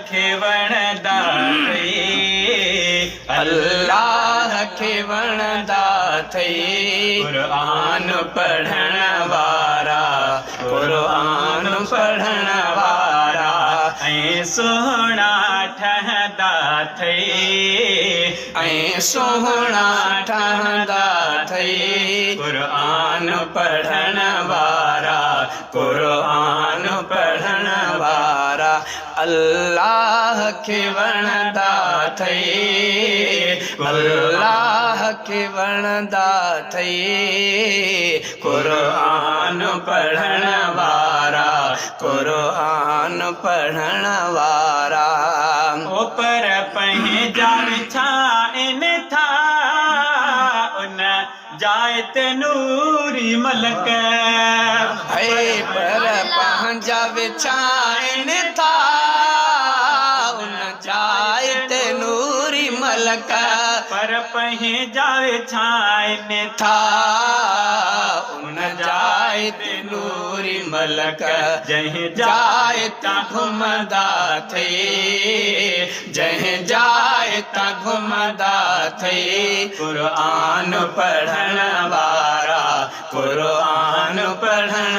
खे वणदा थई अल्लाह खे वणदा थई कुरान पढ़ण वारा कुरान पढ़ण वारा ऐं सुहिणा ठहंदा थई ऐं सुहिणा ठहंदा थई कुरान पढ़ण वारा कुरान पढ़ण वारा अल्लाह खे वणदा थई अल्लाह खे वणदा थई कुरान पढ़ण वारा कुरान पढ़ण वारा ओ पर पंहिंजा छा इन था उन जाए ते नूरी मलक है पर पंहिंजा विछाइन था उन जाए ते नूरी मलक पर पंहिंजा छाइन था उन जाए ते नूरी मलक जंहिं जाए ता घुमदा थई जंहिं जाए ता घुमदा थई कुरान पढ़ण वारा कुरान पढ़ण